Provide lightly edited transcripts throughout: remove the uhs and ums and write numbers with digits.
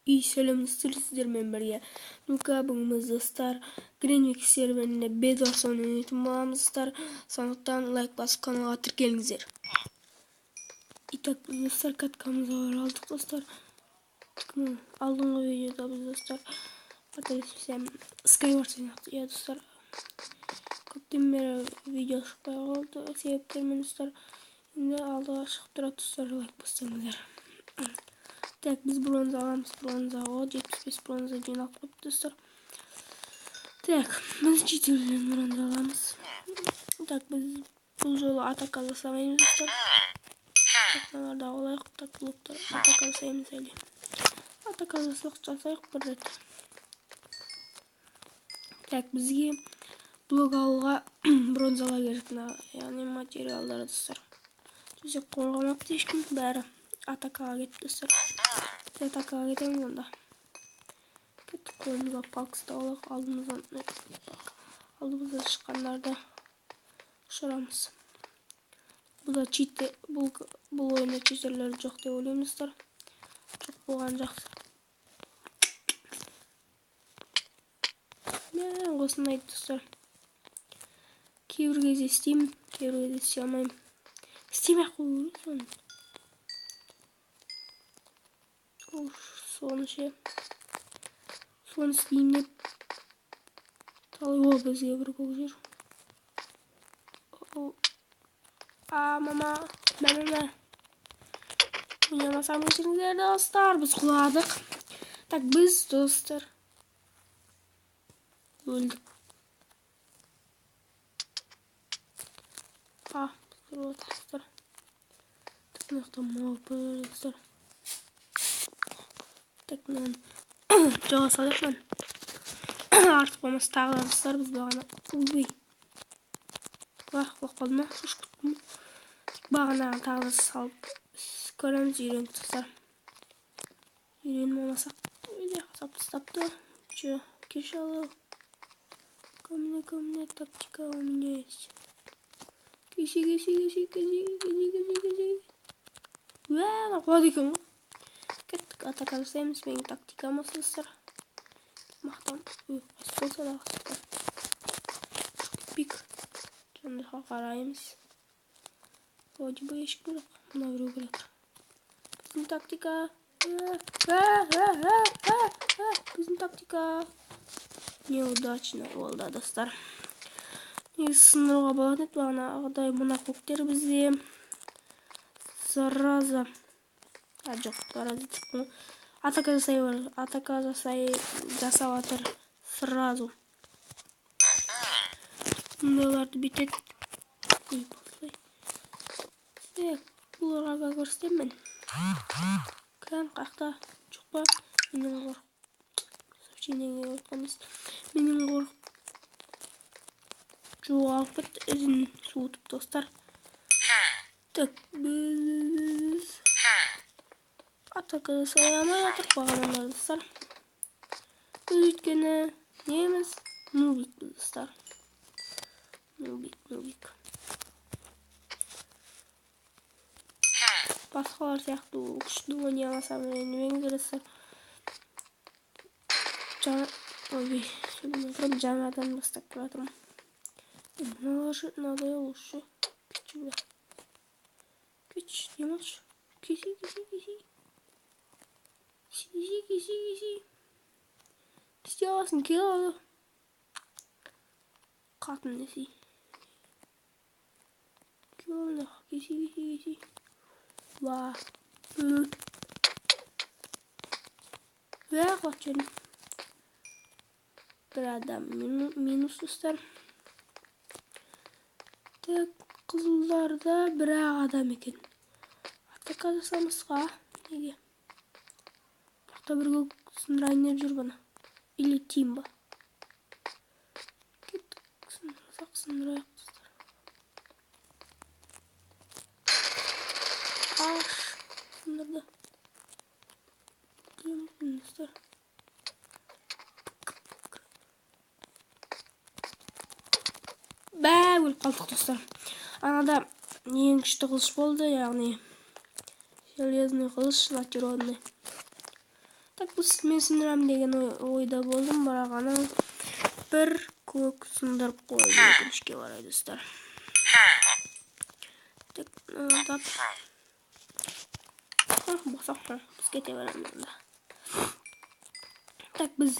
İyi selamlar sizlerle birlikte. Nuka bugün dostlar Greenwich serverinde Bedwars'ın yönetim bağımız dostlar. Sonuçtan like basıp kanala tirkelingizler. İtak biz dostlar katkamıza var aldık dostlar. Aldığımız videoda biz dostlar arkadaşlar Skywars yaptık ya dostlar. Köpten beri video çıkmaya oldu. Sebeplerim dostlar. Şimdi aldığa çıkıp durat dostlar like bassanızlar. Tak biz bronza alamız, bronza o 75 bronza jina koyup dostlar. Tak biz çitilden bronza alamız. Tak biz bu jolu atak alasamayız dostlar. Taklarda olay tak bloklar atak alasayımız öyle. Atak alasak çasak bir ret. Tak bizge blok alığa bronzalar gerekli. Yani materyallar dostlar. Bize korkamak değişkin bari atak ağa gitti dostlar. Atak ağa gidelim onda. Kolumuza Pax'ta olarak aldığımızda çıkanlarda şaramız. Bu da cheat bu oyunda cheaterler çok diye oynuyorlar. Çok boğancak. Ne olsun dostlar. Kevr isteyeyim, kevr isteyemem. İsteyemem koyuyorsun. Son şey. Son Steam'de Talıyor bizi bir koyuyor. Mama. Oynamasam geçenlerde dostlar biz kuladık. Tak biz dostlar. Öldük. Dostlar. Tıknakta muhabbet dostlar. Tıknan. Çok sadık lan. Artık olmaz tağlar dostlar biz bağına. Uy. Bak olma. Şuş kutmu. Bağına tağlar salıp. Köremiz yürüyün dostlar. Yürüyün olmasa. Öyle saptı. Şu kişalı. Komne taktika у меня есть. Киси. Вау, ходиком. Кетtik atak alsayımız benim taktikam asılsır. Mahtan. Asılsır da asılsır. Pik. Kendi hakarayımız. Hoca bu eşik bırak. Buna bırak. Bizim taktika. Bizim taktika. Неудачно oldu dostlar. Sınırға bağlanып бағана ағдай мына көктер бізде зараза жоқ зараза типа атака жасап жатыр сразу мыналарды бүйтет бұларға көрсетемін кән қақта жоқ па менің қорқып сообщениеге отқан емес менің қорқып жоғалып кетті ізін суытып достар. Так біз атака жасай жатырық бағаналар достар. Біз өйткені неміз нубик достар. Нубик. Басқалар сияқты күшті ойнай алсам немен кересір. Жаңадан бастап жатырмын. Наложить надо лучше. Кич, не можешь? Киси. Сделасын келеді. Қатын десе. Келеді. Киси. Ва. Ve kaçın. Bir adam minus ister. Tek kızıllarda bir adam eкен. Atak azasamızға. Неге? Тақта бірге сындырайын деп жүр бұны. Или тимба. Кеттік сындырайық достар. Аш. Сындырды. Демін достар. Өліп қалдық достар. Анада ең күшті қылыш болды, яғни железный қылыш, латеродный. Так bu men sindiririm деген ойда болдum, бірақ аны bir көк сындырып қойды өкінішке қарай достар. Так, тап. Босақ, біз кете береміз онда. Так, біз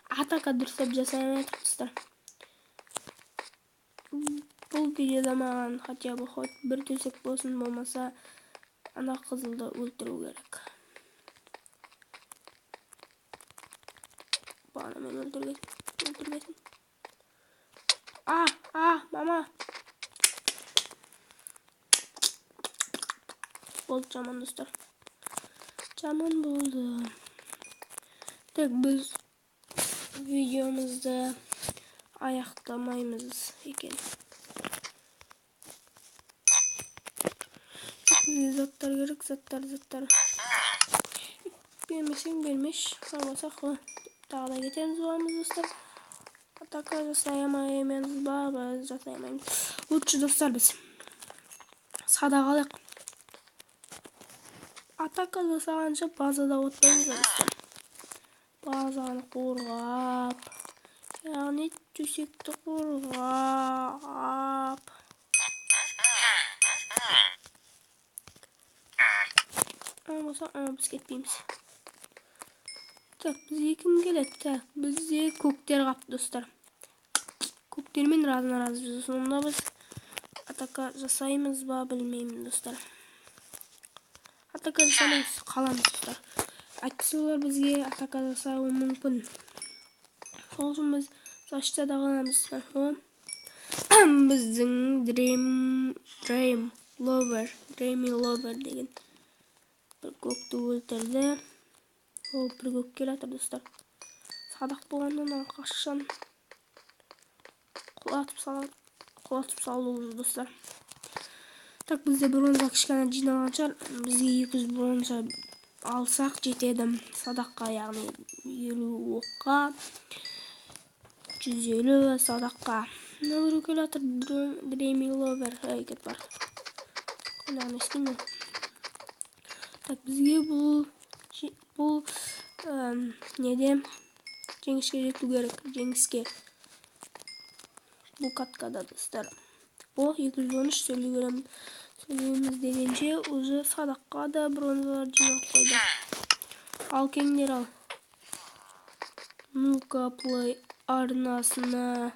атака дұрыстап жасай алмайатырмыз достар. Бұл видеода маған хотя бы хоть бір төсек болсын, болмаса ана қызылды өлтіру керек. Bana ben öldürmesin. Mama. Oldu caman dostlar. Caman oldu. Tek biz videomuzda ayaklamayımız ekan. Bize zatlar gerek, zatlar. Bilmiş. Olmasa daha da geçeriz varımız dostlar. Ataka жасаймаймыз ба, біз жасаймаймыз. Лучше достар біз садағалық. Атака жасағанша базада отпаймыз достар. Базаны қорғап, яғни төсекті қорғап. Болса, біз кетпейміз. Так, бізге кім келеді? Так, бізде көктер қапты достар. Көктермен разына-разы жүзі. Сонда біз атака жасаймыз ба, білмеймін достар. Атака жасамаймыз, қаламыз достар. Әйтпесе олар бізге атака жасауы мүмкін. Сол үшін біз защитада қаламыз. Біздің Dreamy Lover деген бір көкті өлтірді. Ол бір көк келатыр достар. Садақ болғаннан қашан құлатып салуымыз достар. Так, бізде бронза кішкене жиналған шығар. Бізге 200 бронза алсақ жетеді садаққа, яғни 50 оққа, 150 садаққа. Мына бір келатыр Dreamy Lover әрекет бар. Қонағын ескенде. Так, бізге бұл неде жеңіске жету керек, жеңіске. Бұл каткада достар. О, 213 сөйлейміз дегенше, уже садаққа да бронзалар жинап қойды. Ал кеңдер ал. Ну-ка, плей арнасындағы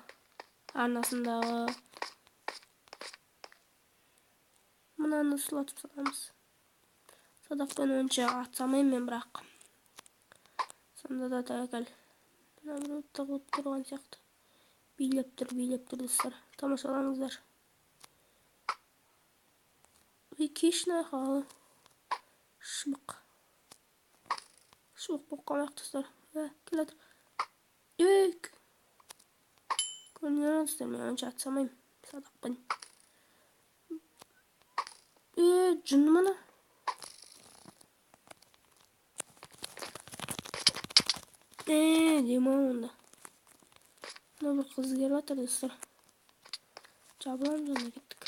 мынаны сұлатып саламыз. Садақпен онша атсамайым мен бірақ. Сонда да тәуекел. Мына бір тығылып тұрған сияқты. Билеп тұр достар. Тамашалаңыздар. Кешіне қалы. Шымық болып қалмақ достар. Келатыр. Көрінген достар, мен онша атсамайым. Садақпен. Жүнді мұны. Дема онда. Мына бір қыз келіп жатыр достар. Жабыламыз онда, кеттік.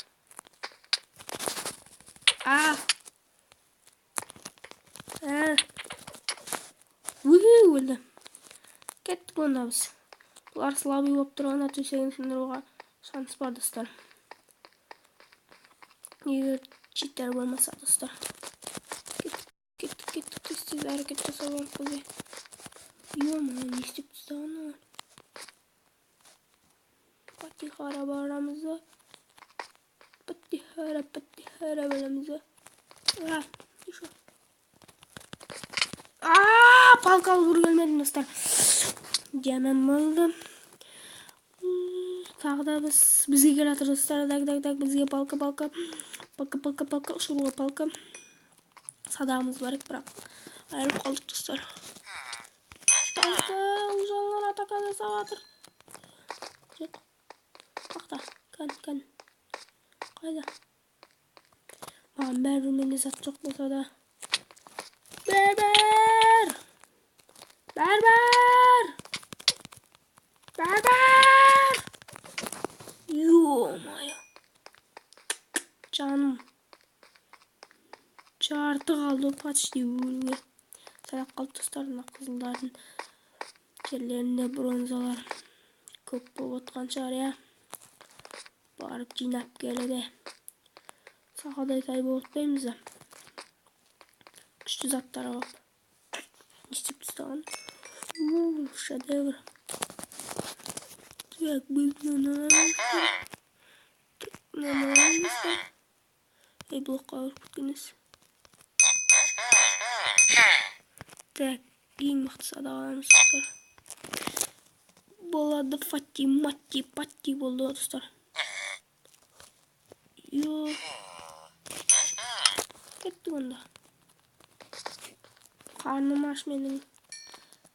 Өлді. Кеттік онда біз. Бұлар слабый болып тұрғанда төсегін сындыруға шанс бар достар. Егер читер болмаса достар. Кеттік. Тез әрекет жасау керек бізде. Ё-ма, не істеп тастағаны? Патихара барамызды. Патихара барамызды. Еще. Палкалы бұр келмедім достар. Жаман болды. Тағы да бізге келатыр достар. Так, бізге палка. Ұшыруға палка. Садағымыз бар ек, бірақ айырып қалдық достар. Ұлжанлар атака жасап жатыр. Жоқ. Қақта. Кән. Қайда? Маған бәрі менде зат жоқ болса да. Бәрбәр! Ё-моё. Жаным. Жарты қалды почти өлуге. Садақ қалды достар. Мына қызылдардың жерлерінде бронзалар көп болып отқан шығар, я. Барып жинап келеді. Сақадай тай болып отпаймыз да. Күшті заттар алып. Не істеп тастаған? Шедевр. Так, біз аламыз. Ей, блокқа өріп кеткеніз. Так, ең мықты садақ аламыз, достар. Болады фати, мати, пати болды, достар. Йо. Кеттік онда. Қарным аш менің.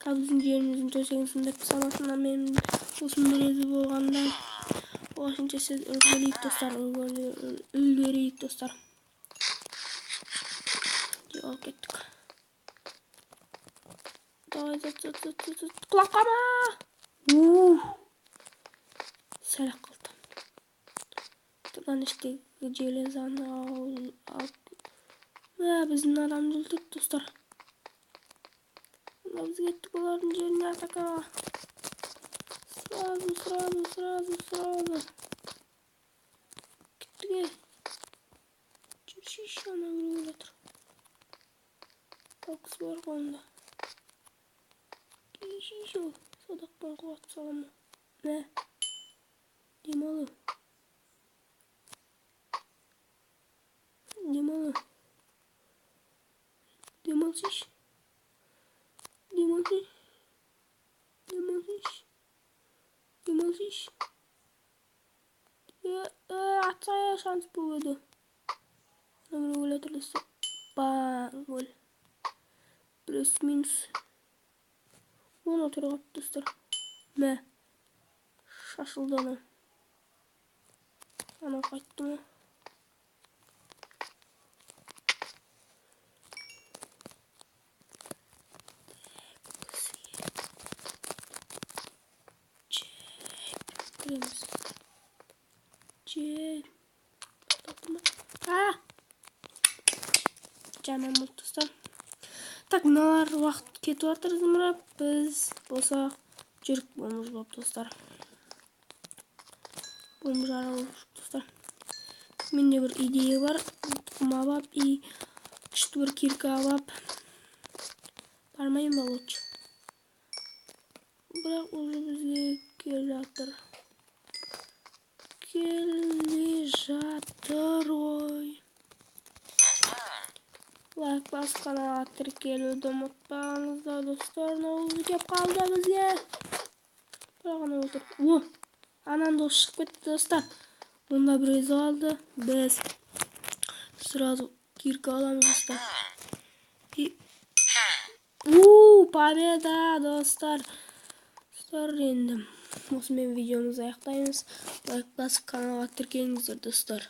Біздің жеріміздің төсегін сындырып салатынына мен осының біреді болғанда. Осынша сіз үлгерейік, достар. Үлгерейік, достар. Жол кеттік. Давай, құлаққама! Сәлек қалды. Тұрған іштегі железаны алып. Біздің адамды өлтірді, достар. Біз кеттік олардың жеріне атакаға. Сразу. Кеттік, ей. Жүрші ана біреу жатыр. Қалқысы бар қолында. Шишо, садақпен қуат саламы. Мә. Демалы. Демалшиш. Атсая шанс болды. Намыр өлі түрлісі. Гол. Плюс минус. Оны отырғап достар. Мә. Шашылды ана. Ана қайтты ма? Жеп. Тапты ма? Жаман болды достар. Так, мыналар уақыт кетіп жатыр зымырап. Біз болсақ жүріп болмыз болып достар. Болмыз жара болып достар. Менде бір идея бар. Тұқым алып, күшті бір кирка алып. Бармайын ба лучше. Бірақ уже бізге келе жатыр. Ой. Лайк басқанға тіркелуді ұмытпаңыздар, достар. Науызы кеп қалды бізге. Бірақ ана отыр. Анан дос шығып кетті, достар. Онда біріз алды. Біз сразу кирка аламыз, достар. Победа, достар. Енді осымен видеомызды аяқтаймыз. Лайк басып каналға тіркеліңіздер, достар.